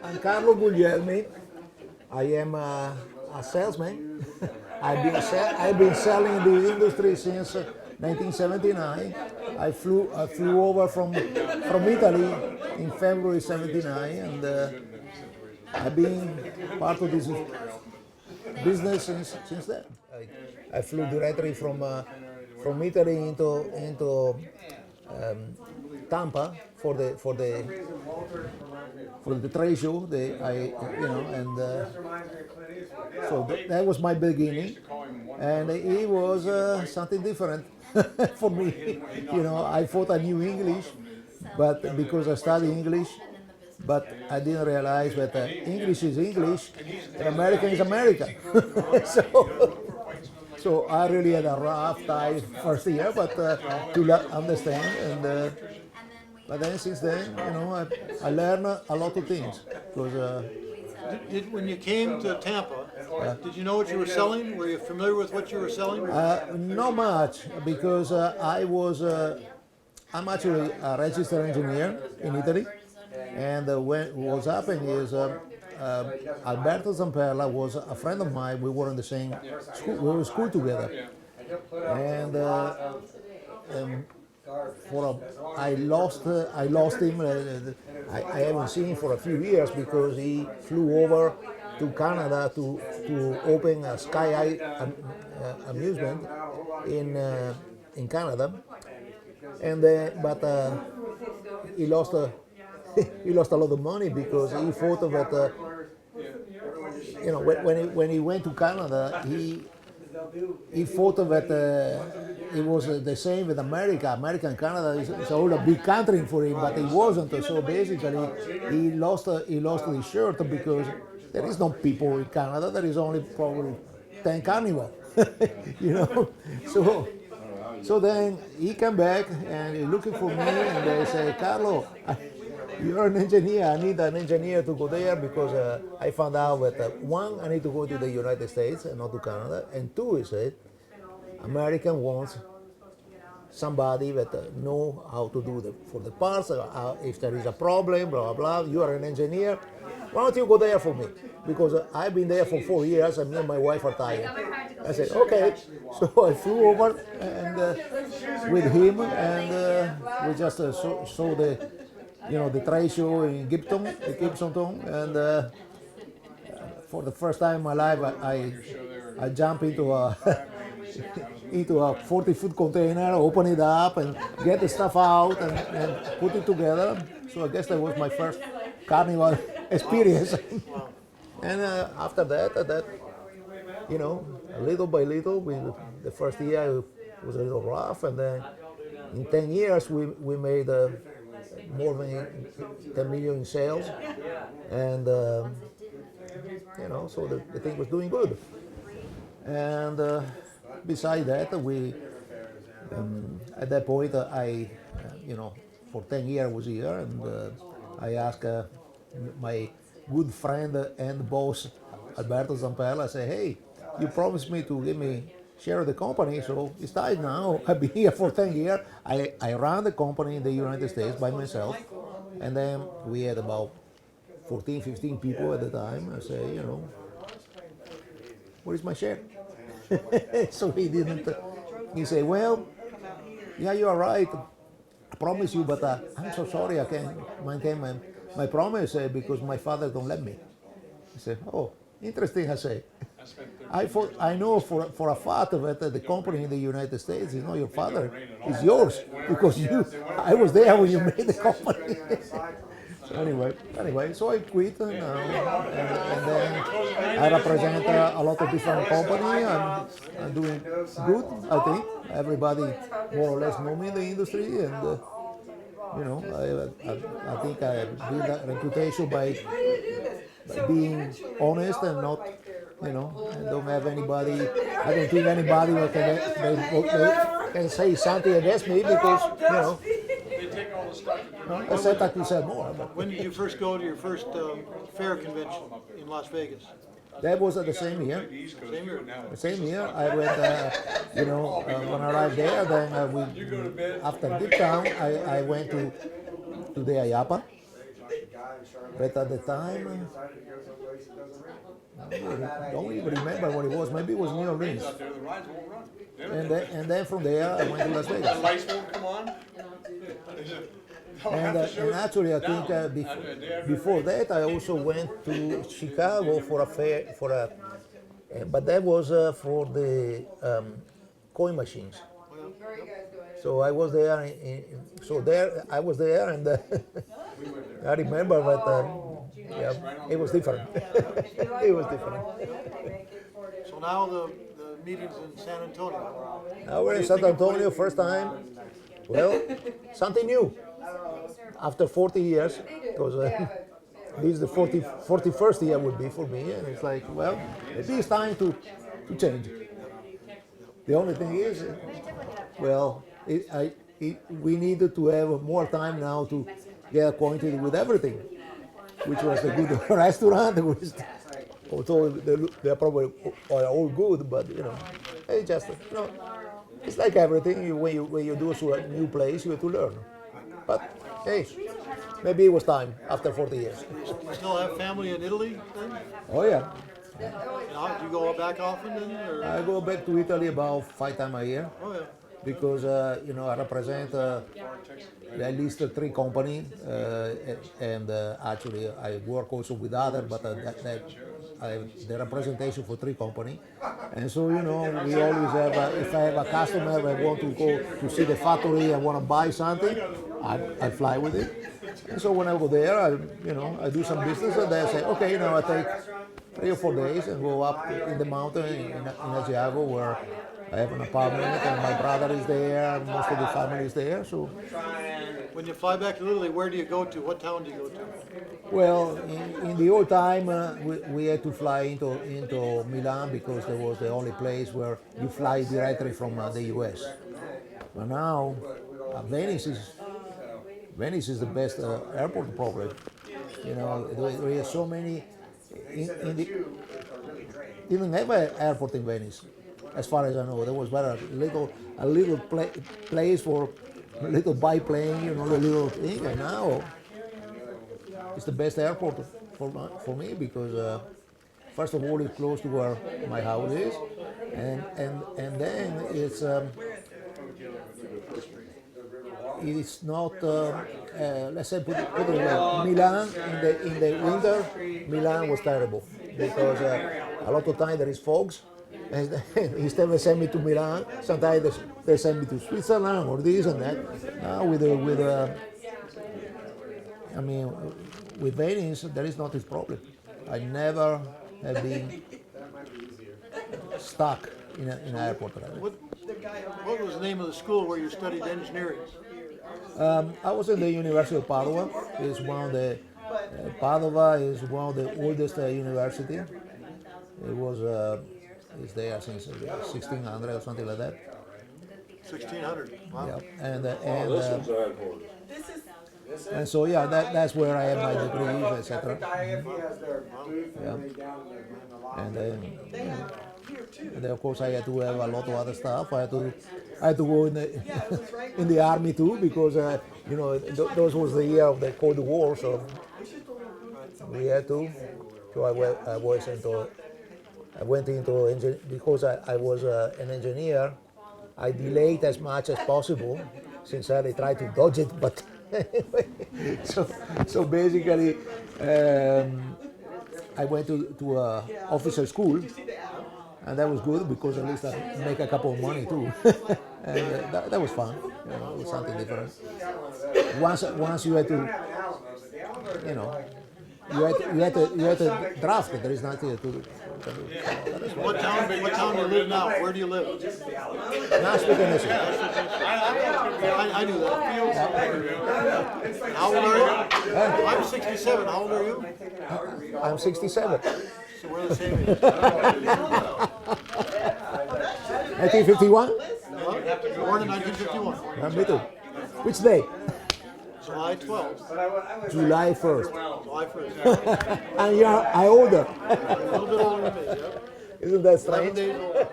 I'm Carlo Guglielmi. I am a salesman. I've been selling in the industry since 1979. I flew over from Italy in February '79, and I've been part of this business since then. I flew directly from Italy into Tampa for the trade show. And so that was my beginning, and it was something different for me. I thought I knew English, but because I studied English, but I didn't realize that English is English and American is American. so, so I really had a rough time first year, but to understand, and but then since then, I learned a lot of things because. When you came to Tampa, did you know what you were selling? Were you familiar with what you were selling? Not much because I'm actually a registered engineer in Italy, and what's happening is Alberto Zamperla was a friend of mine. We were in the same school. We were in school together, and I lost him. I haven't seen him for a few years because he flew over to Canada to open a Sky High amusement in Canada, and but he lost he lost a lot of money because he thought that when he went to Canada, he thought that it was the same with America. America and Canada is all a big country for him, but it wasn't. So basically, he lost his shirt because there is no people in Canada. There is only probably 10 carnival, you know. So so then he came back and he looking for me, and they say, Carlo, you're an engineer. I need an engineer to go there because I found out that one, I need to go to the United States and not to Canada, and two, he said, American wants somebody that know how to do for the parts. If there is a problem, blah blah blah. You are an engineer. Why don't you go there for me? Because I've been there for 4 years, and me and my wife are tired. I said okay. So I flew over and with him, and we just saw the trade show in Gibsonton, and for the first time in my life, I jumped into a into a 40-foot container, open it up, and get the stuff out and put it together. So I guess that was my first carnival experience. And after that, little by little, the first year was a little rough, and then in 10 years we made more than 10 million in sales, and so the thing was doing good. And besides that, we at that point for 10 years I was here, and I asked my good friend and boss Alberto Zampella. I said, hey, you promised me to give me share of the company, so it's time now. I've been here for 10 years. I ran the company in the United States by myself, and then we had about 14, 15 people at the time. I say, where is my share? So he didn't. He said, well, yeah, you are right. I promise you, but I'm so sorry I can't maintain my promise because my father don't let me. I said, oh, interesting, I say. I know for a fact that the company in the United States is not your father, it's yours because I was there when you made the company. So anyway, so I quit, and then I represent a lot of different companies. I'm doing good, I think. Everybody more or less know me in the industry, and I think I build a reputation by being honest and not, I don't have anybody. I don't think anybody they can say something against me because except I can sell more. But When did you first go to your first fair convention in Las Vegas? that was the same year. Same year. The same year, I went. When I arrived there, then after Deep Town, I went to the IAPA, But at the time, I don't even remember what it was. Maybe it was New Orleans. And then from there, I went to Las Vegas. Lights won't come on? And actually, I think before that, I also went to Chicago for a fair, but that was for the coin machines. So I was there. I was there, and I remember that. Yeah, it was different. It was different. So now the meeting's in San Antonio. Now we're in San Antonio, first time. Well, something new. After 40 years, because this is the 41st year would be for me, and it's like, well, maybe it's time to change. The only thing is, well, we needed to have more time now to get acquainted with everything, which was a good restaurant, which, although they're probably all good, but it's just, it's like everything. When you do to a new place, you have to learn. But hey, maybe it was time after 40 years. You still have family in Italy then? Oh yeah, Do you go back often then? Or? I go back to Italy about 5 times a year. Oh yeah. Because I represent at least 3 companies, and actually I work also with others, but I have the representation for 3 companies, and so we always have. If I have a customer, I want to go to see the factory, I want to buy something, I fly with it, and so when I go there, I do some business, and then I say, okay, now I take 3 or 4 days and go up in the mountain in Asiago where I have an apartment, and my brother is there, most of the family is there. So, when you fly back to Italy, where do you go to? What town do you go to? well, in the old time, we had to fly into Milan because that was the only place where you fly directly from the U.S. But now, Venice is the best airport probably. There are so many. Didn't have an airport in Venice. As far as I know, there was but a little place for a little biplane, the little thing. And now it's the best airport for me because first of all, it's close to where my house is, and then it's not. Let's say put it away. Milan in the winter, Milan was terrible because a lot of time there is fogs. And instead they send me to Milan, sometimes they send me to Switzerland or this and that. Now with Venice, there is not this problem. I never have been stuck in an airport. What was the name of the school where you studied engineering? I was in the University of Padua. It's one of the Padua is one of the oldest university. It was. It's there since 1600 or something like that. 1600. Wow. Yeah. And so yeah, that's where I have my degrees, etc. Yeah. And then of course I had to have a lot of other stuff. I had to go in the army too because those was the year of the Cold War, so we had to. So I went into because I was an engineer. I delayed as much as possible. Sincerely, tried to dodge it, but anyway. So basically, I went to officer school, and that was good because at least I make a couple of money too, and that was fun. It was something different. Once you had to, you had to draft it. There is nothing to do. What town do you live now? Where do you live? Nashville, Tennessee. I knew that. How old are you? I'm 67. How old are you? I'm 67. So we're the same age. 1951? Born in 1951. Me too. Which day? July 12th. July 1st. July 1st. And you're older. A little bit older than me, yeah. Isn't that 11 strange? days older.